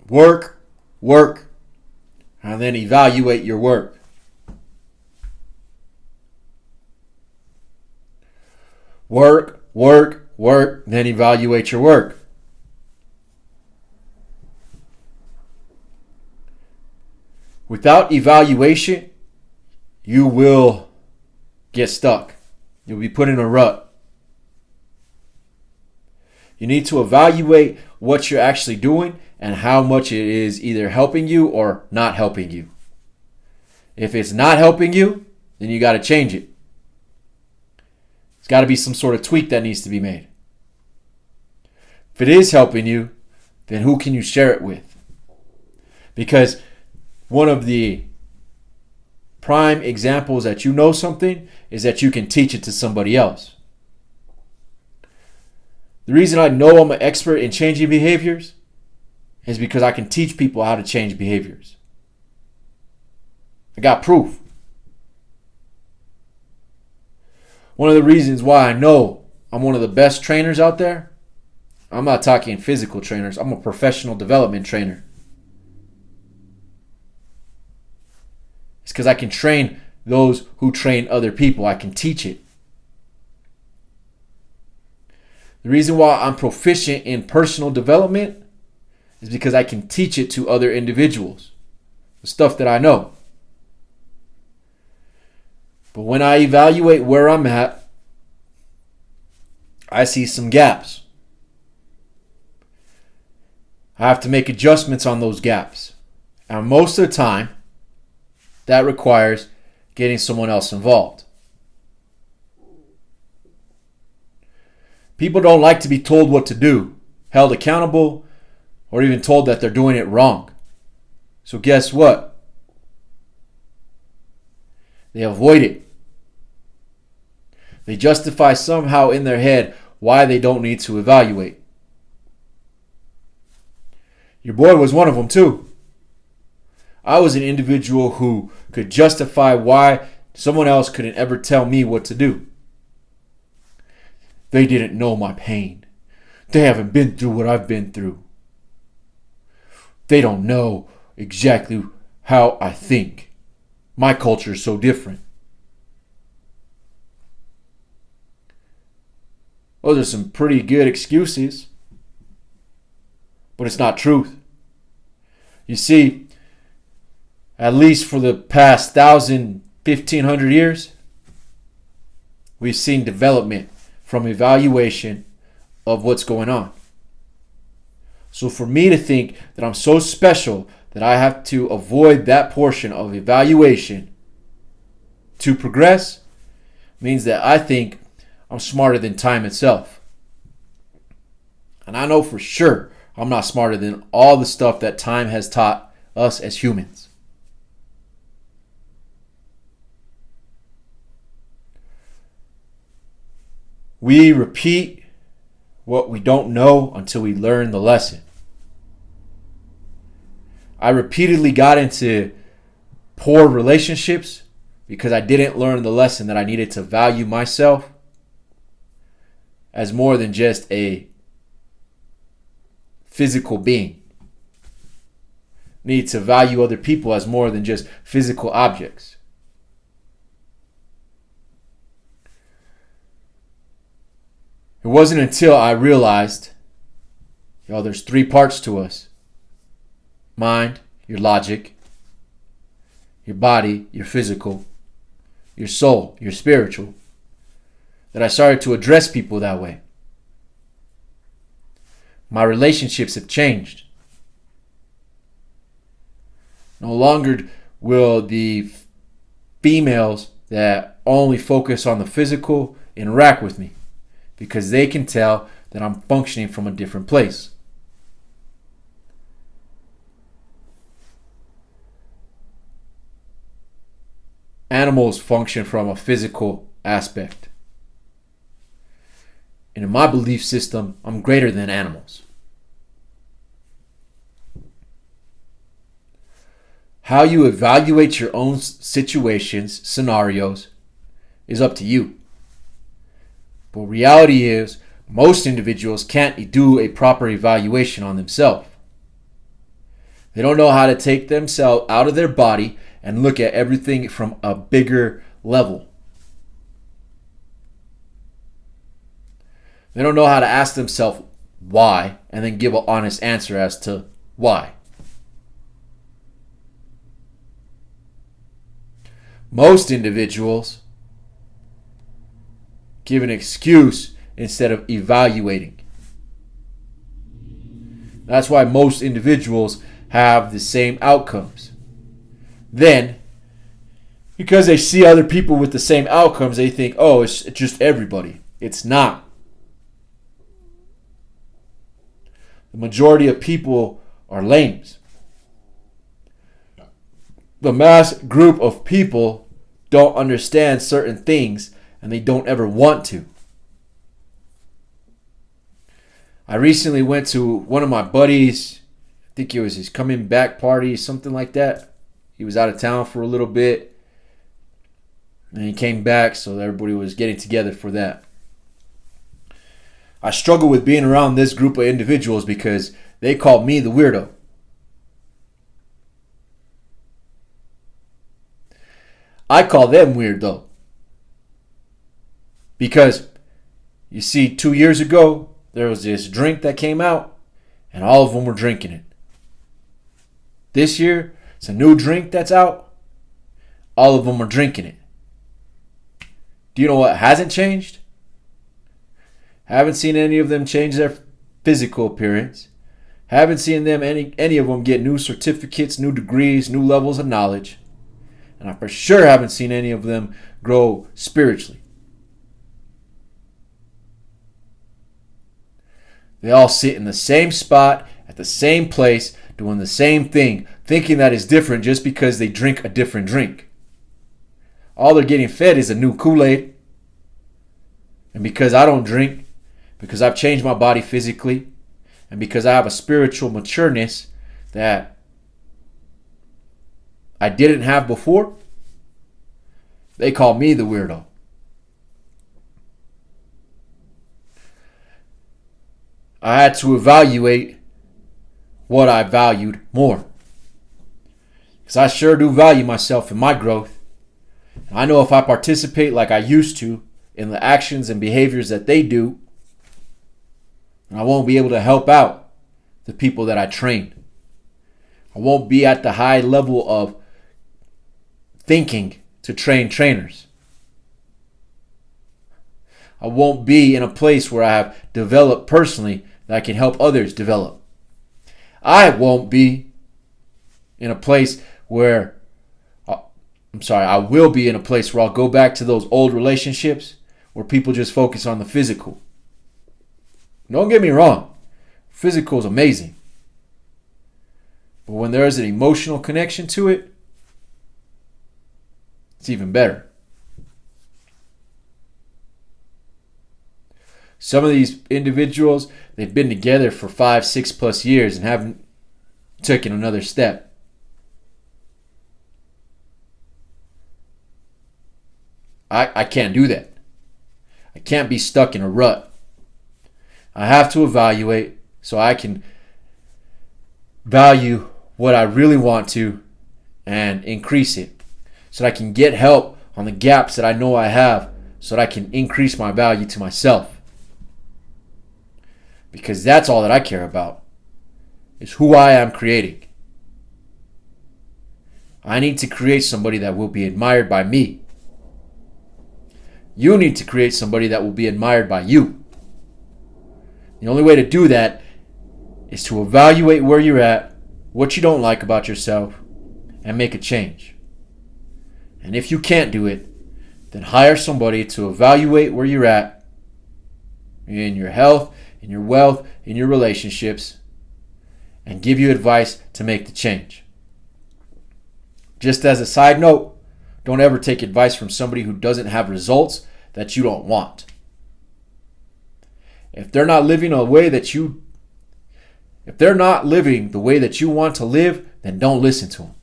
Work, work, and then evaluate your work. Work, work, work, then evaluate your work. Without evaluation, you will get stuck. You'll be put in a rut. You need to evaluate what you're actually doing and how much it is either helping you or not helping you. If it's not helping you, then you got to change it. There's got to be some sort of tweak that needs to be made. If it is helping you, then who can you share it with? Because one of the prime examples that you know something is that you can teach it to somebody else. The reason I know I'm an expert in changing behaviors is because I can teach people how to change behaviors. I got proof. One of the reasons why I know I'm one of the best trainers out there, I'm not talking physical trainers, I'm a professional development trainer. It's because I can train those who train other people. I can teach it. The reason why I'm proficient in personal development is because I can teach it to other individuals. The stuff that I know. But when I evaluate where I'm at, I see some gaps. I have to make adjustments on those gaps. And most of the time, that requires getting someone else involved. People don't like to be told what to do, held accountable, or even told that they're doing it wrong. So guess what? They avoid it. They justify somehow in their head why they don't need to evaluate. Your boy was one of them too. I was an individual who could justify why someone else couldn't ever tell me what to do. They didn't know my pain. They haven't been through what I've been through. They don't know exactly how I think. My culture is so different. Those are some pretty good excuses, but it's not truth. You see, at least for the past 1,000, 1,500 years, we've seen development from evaluation of what's going on. So for me to think that I'm so special that I have to avoid that portion of evaluation to progress means that I think I'm smarter than time itself. And I know for sure I'm not smarter than all the stuff that time has taught us as humans. We repeat what we don't know until we learn the lesson. I repeatedly got into poor relationships because I didn't learn the lesson that I needed to value myself as more than just a physical being. Need to value other people as more than just physical objects. It wasn't until I realized, there's 3 parts to us. Mind, your logic. Your body, your physical. Your soul, your spiritual. That I started to address people that way. My relationships have changed. No longer will the females that only focus on the physical interact with me, because they can tell that I'm functioning from a different place. Animals function from a physical aspect. And in my belief system, I'm greater than animals. How you evaluate your own situations, scenarios, is up to you. But reality is, most individuals can't do a proper evaluation on themselves. They don't know how to take themselves out of their body and look at everything from a bigger level. They don't know how to ask themselves why and then give an honest answer as to why. Most individuals give an excuse instead of evaluating. That's why most individuals have the same outcomes. Then, because they see other people with the same outcomes, they think, oh, it's just everybody. It's not. The majority of people are lames. The mass group of people don't understand certain things and they don't ever want to. I recently went to one of my buddies, I think it was his coming back party, something like that. He was out of town for a little bit and he came back, so everybody was getting together for that. I struggle with being around this group of individuals because they call me the weirdo. I call them weird though. Because, you see, 2 years ago, there was this drink that came out, and all of them were drinking it. This year, it's a new drink that's out, all of them are drinking it. Do you know what hasn't changed? Haven't seen any of them change their physical appearance. Haven't seen them any of them get new certificates, new degrees, new levels of knowledge. And I for sure haven't seen any of them grow spiritually. They all sit in the same spot, at the same place, doing the same thing, thinking that it's different just because they drink a different drink. All they're getting fed is a new Kool-Aid. And because I don't drink, because I've changed my body physically, and because I have a spiritual matureness that I didn't have before, they call me the weirdo. I had to evaluate what I valued more. Because I sure do value myself and my growth. And I know if I participate like I used to in the actions and behaviors that they do, I won't be able to help out the people that I train. I won't be at the high level of thinking to train trainers. I won't be in a place where I have developed personally that I can help others develop. I won't be in a place where, I will be in a place where I'll go back to those old relationships where people just focus on the physical. Don't get me wrong, physical is amazing. But when there is an emotional connection to it, it's even better. Some of these individuals, they've been together for 5, 6+ years and haven't taken another step. I can't do that. I can't be stuck in a rut. I have to evaluate so I can value what I really want to and increase it. So that I can get help on the gaps that I know I have so that I can increase my value to myself. Because that's all that I care about, is who I am creating. I need to create somebody that will be admired by me. You need to create somebody that will be admired by you. The only way to do that is to evaluate where you're at, what you don't like about yourself, and make a change. And if you can't do it, then hire somebody to evaluate where you're at in your health, in your wealth, in your relationships, and give you advice to make the change. Just as a side note, don't ever take advice from somebody who doesn't have results that you don't want. If they're not living the way that you want to live, then don't listen to them.